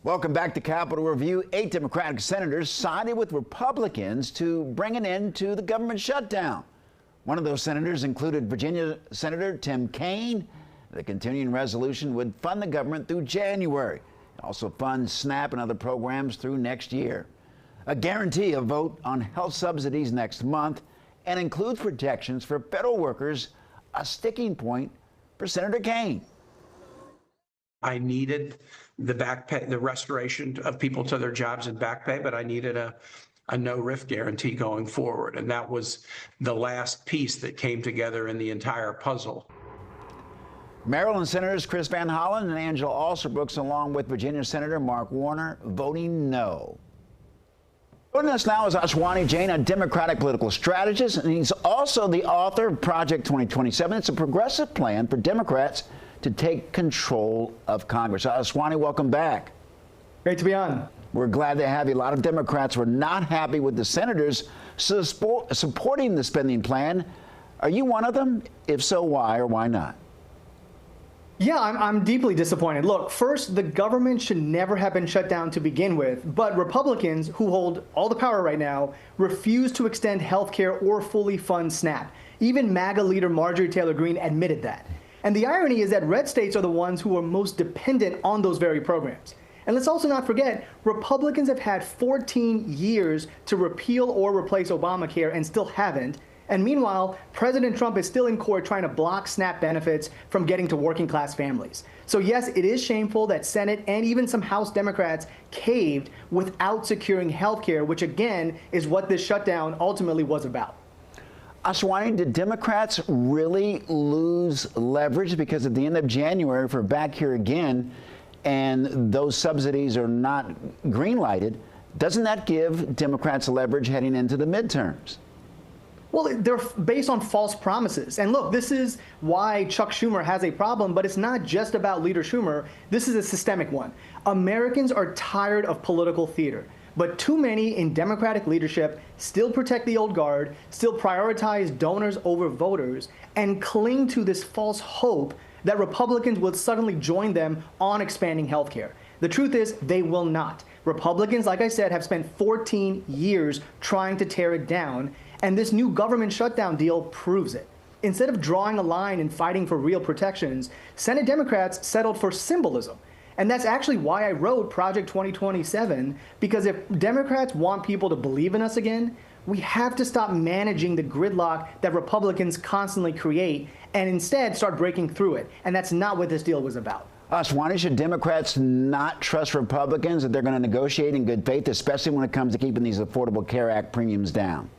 Welcome back to Capitol Review. 8 Democratic senators sided with Republicans to bring an end to the government shutdown. One of those senators included Virginia Senator Tim Kaine. The continuing resolution would fund the government through January. It also funds SNAP and other programs through next year. A guarantee a vote on health subsidies next month and includes protections for federal workers, a sticking point for Senator Kaine. I needed the back pay, the restoration of people to their jobs and back pay, but I needed a no RIF guarantee going forward. And that was the last piece that came together in the entire puzzle. Maryland Senators Chris Van Hollen and Angela Alsobrooks, along with Virginia Senator Mark Warner, voting no. Joining us now is Ashwani Jain, a Democratic political strategist, and he's also the author of Project 2027. It's a progressive plan for Democrats to take control of Congress. Ashwani, welcome back. Great to be on. We're glad to have you. A lot of Democrats were not happy with the senators supporting the spending plan. Are you one of them? If so, why or why not? Yeah, I'm deeply disappointed. Look, first, the government should never have been shut down to begin with, but Republicans, who hold all the power right now, refuse to extend health care or fully fund SNAP. Even MAGA leader Marjorie Taylor Greene admitted that. And the irony is that red states are the ones who are most dependent on those very programs. And let's also not forget, Republicans have had 14 years to repeal or replace Obamacare and still haven't. And meanwhile, President Trump is still in court trying to block SNAP benefits from getting to working class families. So yes, it is shameful that Senate and even some House Democrats caved without securing health care, which again is what this shutdown ultimately was about. Ashwani, did Democrats really lose leverage? Because at the end of January, if we're back here again and those subsidies are not green-lighted, doesn't that give Democrats leverage heading into the midterms? Well, they're based on false promises. And look, this is why Chuck Schumer has a problem, but it's not just about Leader Schumer. This is a systemic one. Americans are tired of political theater. But too many in Democratic leadership still protect the old guard, still prioritize donors over voters, and cling to this false hope that Republicans will suddenly join them on expanding health care. The truth is, they will not. Republicans, like I said, have spent 14 years trying to tear it down, and this new government shutdown deal proves it. Instead of drawing a line and fighting for real protections, Senate Democrats settled for symbolism. And that's actually why I wrote Project 2027, because if Democrats want people to believe in us again, we have to stop managing the gridlock that Republicans constantly create and instead start breaking through it. And that's not what this deal was about. Ashwani, should Democrats not trust Republicans that they're going to negotiate in good faith, especially when it comes to keeping these Affordable Care Act premiums down?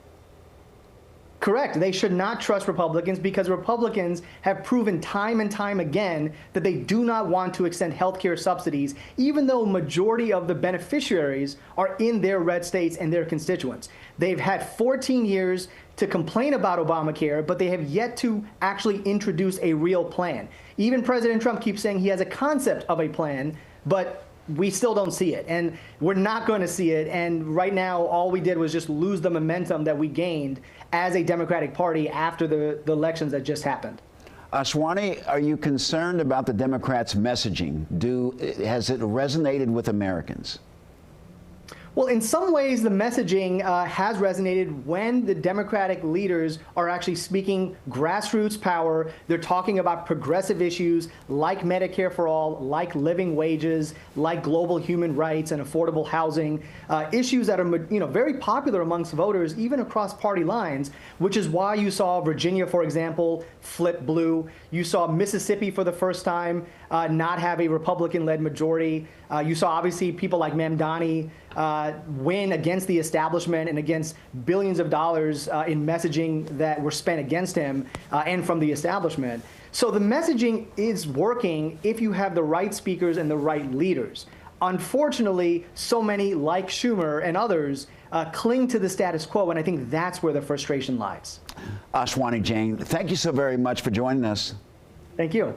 Correct. They should not trust Republicans because Republicans have proven time and time again that they do not want to extend health care subsidies, even though majority of the beneficiaries are in their red states and their constituents. They've had 14 years to complain about Obamacare, but they have yet to actually introduce a real plan. Even President Trump keeps saying he has a concept of a plan, but we still don't see it, and we're not going to see it. And right now, all we did was just lose the momentum that we gained as a Democratic Party after the elections that just happened. Ashwani, are you concerned about the Democrats' messaging? Has it resonated with Americans? Well, in some ways, the messaging has resonated when the Democratic leaders are actually speaking grassroots power. They're talking about progressive issues like Medicare for all, like living wages, like global human rights and affordable housing, issues that are very popular amongst voters, even across party lines, which is why you saw Virginia, for example, flip blue. You saw Mississippi for the first time not have a Republican-led majority. You saw, obviously, people like Mamdani win against the establishment and against billions of dollars in messaging that were spent against him and from the establishment. So the messaging is working if you have the right speakers and the right leaders. Unfortunately, so many, like Schumer and others, cling to the status quo, and I think that's where the frustration lies. Ashwani Jain, thank you so very much for joining us. Thank you.